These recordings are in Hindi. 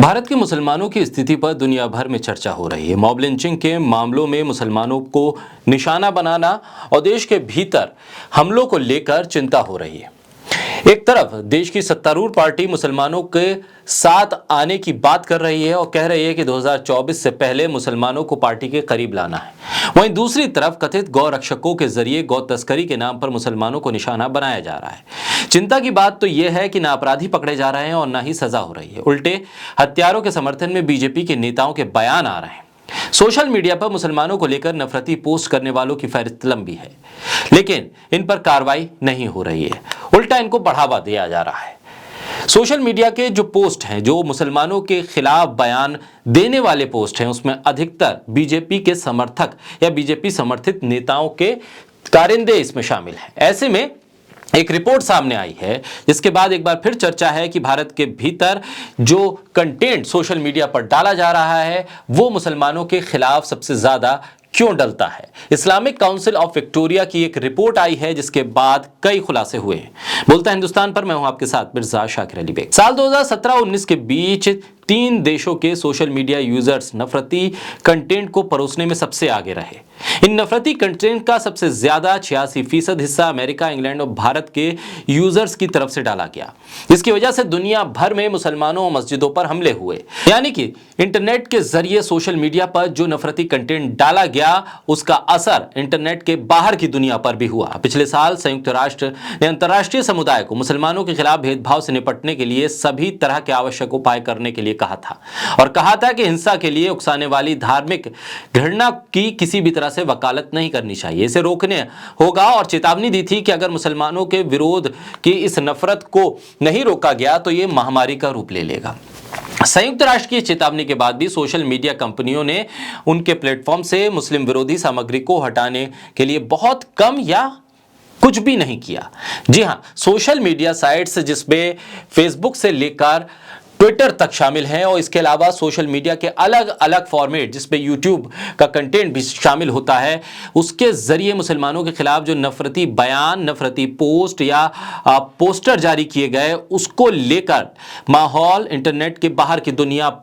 भारत के मुसलमानों की स्थिति पर दुनिया भर में चर्चा हो रही है। मॉब लिंचिंग के मामलों में मुसलमानों को निशाना बनाना और देश के भीतर हमलों को लेकर चिंता हो रही है। एक तरफ देश की सत्तारूढ़ पार्टी मुसलमानों के साथ आने की बात कर रही है और कह रही है कि 2024 से पहले मुसलमानों को पार्टी के करीब लाना है। वहीं दूसरी तरफ कथित गौ रक्षकों के जरिए गौ तस्करी के नाम पर मुसलमानों को निशाना बनाया जा रहा है। चिंता की बात तो यह है कि न अपराधी पकड़े जा रहे हैं और न ही सजा हो रही है। उल्टे हत्यारों के समर्थन में बीजेपी के नेताओं के बयान आ रहे हैं। सोशल मीडिया पर मुसलमानों को लेकर नफरती पोस्ट करने वालों की फहरिस्त लंबी है, लेकिन इन पर कार्रवाई नहीं हो रही है। उल्टा इनको बढ़ावा दिया जा रहा है। सोशल मीडिया के जो पोस्ट हैं, जो मुसलमानों के खिलाफ बयान देने वाले पोस्ट हैं, उसमें अधिकतर बीजेपी के समर्थक या बीजेपी समर्थित नेताओं के कारिंदे इसमें शामिल हैं। ऐसे में एक रिपोर्ट सामने आई है जिसके बाद एक बार फिर चर्चा है कि भारत के भीतर जो कंटेंट सोशल मीडिया पर डाला जा रहा है वो मुसलमानों के खिलाफ सबसे ज्यादा क्यों डलता है। इस्लामिक काउंसिल ऑफ विक्टोरिया की एक रिपोर्ट आई है जिसके बाद कई खुलासे हुए हैं। बोलता हिंदुस्तान पर मैं हूं आपके साथ मिर्जा शाकिर अली बेग। साल 2017-19 के बीच 3 देशों के सोशल मीडिया यूजर्स नफरती कंटेंट को परोसने में सबसे आगे रहे। इन नफरती कंटेंट का सबसे ज्यादा 86% हिस्सा अमेरिका, इंग्लैंड और भारत के यूजर्स की तरफ से डाला गया, जिसकी वजह से दुनिया भर में मुसलमानों और मस्जिदों पर हमले हुए। यानी कि इंटरनेट के जरिए सोशल मीडिया पर जो नफरती कंटेंट डाला गया उसका असर इंटरनेट के बाहर की दुनिया पर भी हुआ। पिछले साल संयुक्त राष्ट्र ने अंतर्राष्ट्रीय समुदाय को मुसलमानों के खिलाफ भेदभाव से निपटने के लिए सभी तरह के आवश्यक उपाय करने के लिए कहा था और कहा था कि हिंसा के लिए उकसाने वाली धार्मिक घृणा की किसी भी तरह से वकालत नहीं करनी चाहिए, इसे रोकने होगा और चेतावनी दी थी कि अगर मुसलमानों के विरोध की इस नफरत को नहीं रोका गया तो यह महामारी का रूप ले लेगा। संयुक्त राष्ट्र की चेतावनी के बाद भी सोशल मीडिया कंपनियों ने उनके प्लेटफॉर्म से मुस्लिम विरोधी सामग्री को हटाने के लिए बहुत कम या कुछ भी नहीं किया। जी हां, सोशल मीडिया साइट्स जिसमें फेसबुक से लेकर ट्विटर तक शामिल हैं और इसके अलावा सोशल मीडिया के अलग अलग फॉर्मेट जिसमें यूट्यूब का कंटेंट भी शामिल होता है, उसके जरिए मुसलमानों के खिलाफ जो नफरती बयान, नफरती पोस्ट या पोस्टर जारी किए गए उसको लेकर माहौल इंटरनेट के बाहर की दुनिया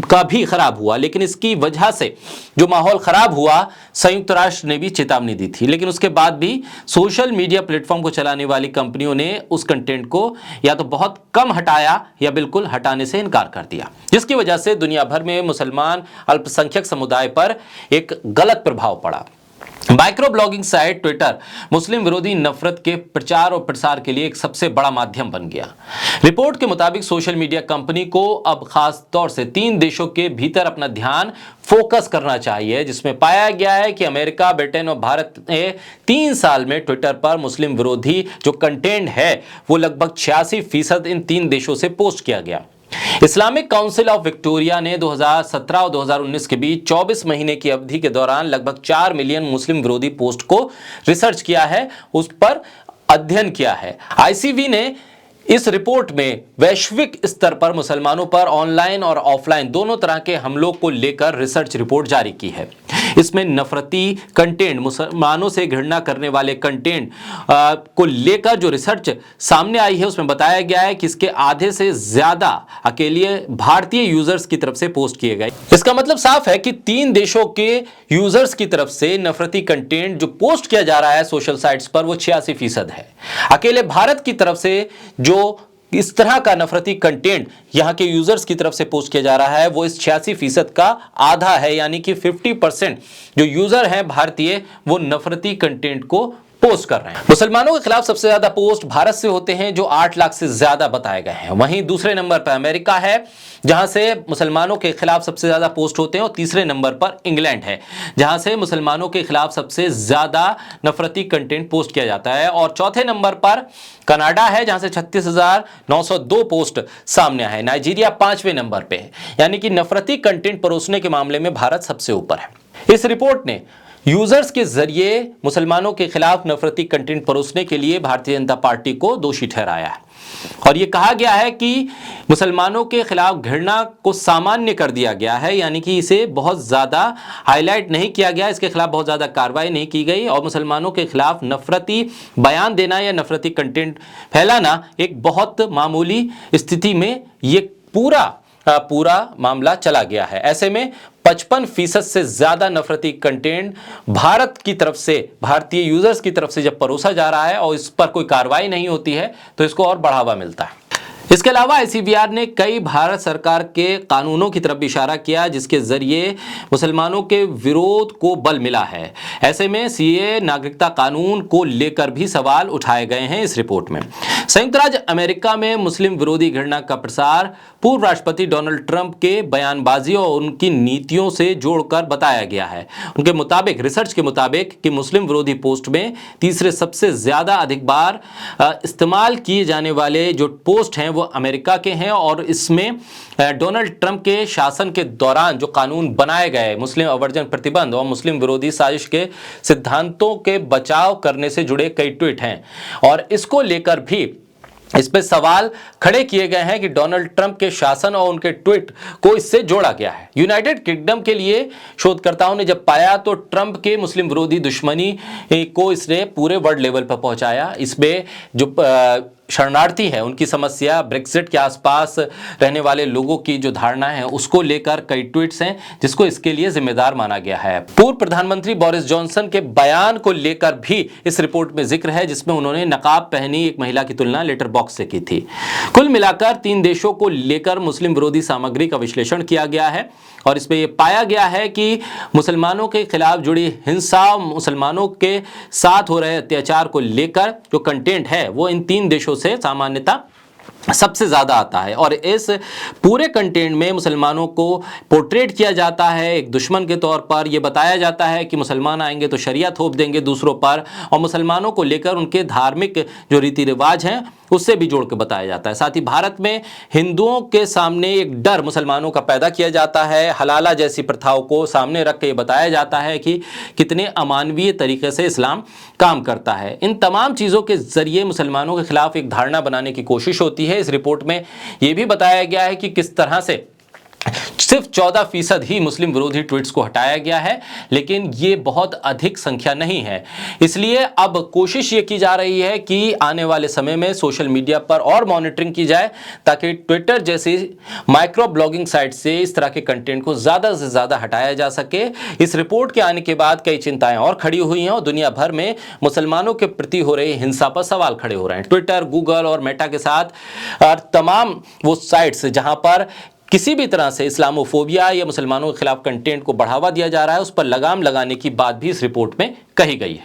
का भी खराब हुआ। लेकिन इसकी वजह से जो माहौल खराब हुआ, संयुक्त राष्ट्र ने भी चेतावनी दी थी, लेकिन उसके बाद भी सोशल मीडिया प्लेटफॉर्म को चलाने वाली कंपनियों ने उस कंटेंट को या तो बहुत कम हटाया या बिल्कुल हटाने से इनकार कर दिया, जिसकी वजह से दुनिया भर में मुसलमान अल्पसंख्यक समुदाय पर एक गलत प्रभाव पड़ा। माइक्रो ब्लॉगिंग साइट ट्विटर मुस्लिम विरोधी नफरत के प्रचार और प्रसार के लिए एक सबसे बड़ा माध्यम बन गया। रिपोर्ट के मुताबिक सोशल मीडिया कंपनी को अब खास तौर से 3 देशों के भीतर अपना ध्यान फोकस करना चाहिए, जिसमें पाया गया है कि अमेरिका, ब्रिटेन और भारत ने 3 साल में ट्विटर पर मुस्लिम विरोधी जो कंटेंट है वो लगभग 86% इन 3 देशों से पोस्ट किया गया। इस्लामिक काउंसिल ऑफ विक्टोरिया ने 2017 और 2019 के बीच 24 महीने की अवधि के दौरान लगभग 4 मिलियन मुस्लिम विरोधी पोस्ट को रिसर्च किया है, उस पर अध्ययन किया है। आईसीवी ने इस रिपोर्ट में वैश्विक स्तर पर मुसलमानों पर ऑनलाइन और ऑफलाइन दोनों तरह के हमलों को लेकर रिसर्च रिपोर्ट जारी की है। इसमें नफरती कंटेंट, मुसलमानों से घृणा करने वाले कंटेंट को लेकर जो रिसर्च सामने आई है उसमें बताया गया है कि इसके आधे से ज्यादा अकेले भारतीय यूजर्स की तरफ से पोस्ट किए गए। इसका मतलब साफ है कि 3 देशों के यूजर्स की तरफ से नफरती कंटेंट जो पोस्ट किया जा रहा है सोशल साइट्स पर वो 86% है। अकेले भारत की तरफ से जो इस तरह का नफरती कंटेंट यहां के यूजर्स की तरफ से पोस्ट किया जा रहा है वो इस 86% का आधा है, यानी कि 50% जो यूजर हैं भारतीय वो नफरती कंटेंट को पोस्ट कर रहे हैं। मुसलमानों के खिलाफ सबसे ज्यादा पोस्ट भारत से होते हैं जो 8 लाख से ज्यादा बताए गए हैं। वहीं दूसरे नंबर पर अमेरिका है जहां से मुसलमानों के खिलाफ सबसे ज्यादा पोस्ट होते हैं और तीसरे नंबर पर इंग्लैंड है जहां से मुसलमानों के खिलाफ सबसे ज्यादा नफरती कंटेंट पोस्ट किया जाता है और चौथे नंबर पर कनाडा है जहां से 36,902 पोस्ट सामने आए। नाइजीरिया 5वें नंबर पे है, यानी कि नफरती कंटेंट परोसने के मामले में भारत सबसे ऊपर है। इस रिपोर्ट ने यूजर्स के जरिए मुसलमानों के खिलाफ नफरती कंटेंट परोसने के लिए भारतीय जनता पार्टी को दोषी ठहराया है और यह कहा गया है कि मुसलमानों के खिलाफ घृणा को सामान्य कर दिया गया है, यानी कि इसे बहुत ज्यादा हाईलाइट नहीं किया गया, इसके खिलाफ बहुत ज्यादा कार्रवाई नहीं की गई और मुसलमानों के खिलाफ नफरती बयान देना या नफरती कंटेंट फैलाना एक बहुत मामूली स्थिति में ये पूरा पूरा मामला चला गया है। ऐसे में 55% से ज्यादा नफरती कंटेंट भारत की तरफ से, भारतीय यूजर्स की तरफ से जब परोसा जा रहा है और इस पर कोई कार्रवाई नहीं होती है तो इसको और बढ़ावा मिलता है। इसके अलावा आईसीबीआर ने कई भारत सरकार के कानूनों की तरफ भी इशारा किया जिसके जरिए मुसलमानों के विरोध को बल मिला है। ऐसे में सीए नागरिकता कानून को लेकर भी सवाल उठाए गए हैं इस रिपोर्ट में। संयुक्त राज्य अमेरिका में मुस्लिम विरोधी घृणा का प्रसार पूर्व राष्ट्रपति डोनाल्ड ट्रंप के बयानबाजी और उनकी नीतियों से जोड़कर बताया गया है। उनके मुताबिक, रिसर्च के मुताबिक, कि मुस्लिम विरोधी पोस्ट में तीसरे सबसे ज्यादा अधिक बार इस्तेमाल किए जाने वाले जो पोस्ट हैं वो अमेरिका के हैं और इसमें डोनाल्ड ट्रंप के शासन के दौरान जो कानून बनाए गए, मुस्लिम आव्रजन प्रतिबंध और मुस्लिम विरोधी साजिश के सिद्धांतों के बचाव करने से जुड़े कई ट्वीट हैं और इसको लेकर भी इस पे सवाल खड़े किए गए हैं कि डोनाल्ड ट्रंप के शासन और उनके ट्वीट को इससे जोड़ा गया है। यूनाइटेड किंगडम के लिए शोधकर्ताओं ने जब पाया तो ट्रंप के मुस्लिम विरोधी दुश्मनी को इसने पूरे वर्ल्ड लेवल पर पहुंचाया। इसमें जो शरणार्थी है उनकी समस्या, ब्रेक्सिट के आसपास रहने वाले लोगों की जो धारणा है उसको लेकर कई ट्वीट्स हैं जिसको इसके लिए जिम्मेदार माना गया है। पूर्व प्रधानमंत्री बोरिस जॉनसन के बयान को लेकर भी इस रिपोर्ट में जिक्र है जिसमें उन्होंने नकाब पहनी एक महिला की तुलना लेटर बॉक्स से की थी। कुल मिलाकर 3 देशों को लेकर मुस्लिम विरोधी सामग्री का विश्लेषण किया गया है और इसमें यह पाया गया है कि मुसलमानों के खिलाफ जुड़ी हिंसा, मुसलमानों के साथ हो रहे अत्याचार को लेकर जो कंटेंट है वो इन 3 देशों से सामान्यता सबसे ज्यादा आता है और इस पूरे कंटेंट में मुसलमानों को पोर्ट्रेट किया जाता है एक दुश्मन के तौर पर। यह बताया जाता है कि मुसलमान आएंगे तो शरिया थोप देंगे दूसरों पर और मुसलमानों को लेकर उनके धार्मिक जो रीति रिवाज हैं उससे भी जोड़ के बताया जाता है। साथ ही भारत में हिंदुओं के सामने एक डर मुसलमानों का पैदा किया जाता है। हलाला जैसी प्रथाओं को सामने रख के बताया जाता है कि कितने अमानवीय तरीके से इस्लाम काम करता है। इन तमाम चीज़ों के जरिए मुसलमानों के खिलाफ एक धारणा बनाने की कोशिश होती है। इस रिपोर्ट में यह भी बताया गया है कि किस तरह से सिर्फ 14% ही मुस्लिम विरोधी ट्वीट्स को हटाया गया है, लेकिन ये बहुत अधिक संख्या नहीं है। इसलिए अब कोशिश ये की जा रही है कि आने वाले समय में सोशल मीडिया पर और मॉनिटरिंग की जाए ताकि ट्विटर जैसी माइक्रो ब्लॉगिंग साइट से इस तरह के कंटेंट को ज़्यादा से ज़्यादा हटाया जा सके। इस रिपोर्ट के आने के बाद कई चिंताएं और खड़ी हुई हैं और दुनिया भर में मुसलमानों के प्रति हो रही हिंसा पर सवाल खड़े हो रहे हैं। ट्विटर, गूगल और मेटा के साथ तमाम वो साइट्स जहां पर किसी भी तरह से इस्लामोफोबिया या मुसलमानों के खिलाफ कंटेंट को बढ़ावा दिया जा रहा है उस पर लगाम लगाने की बात भी इस रिपोर्ट में कही गई है।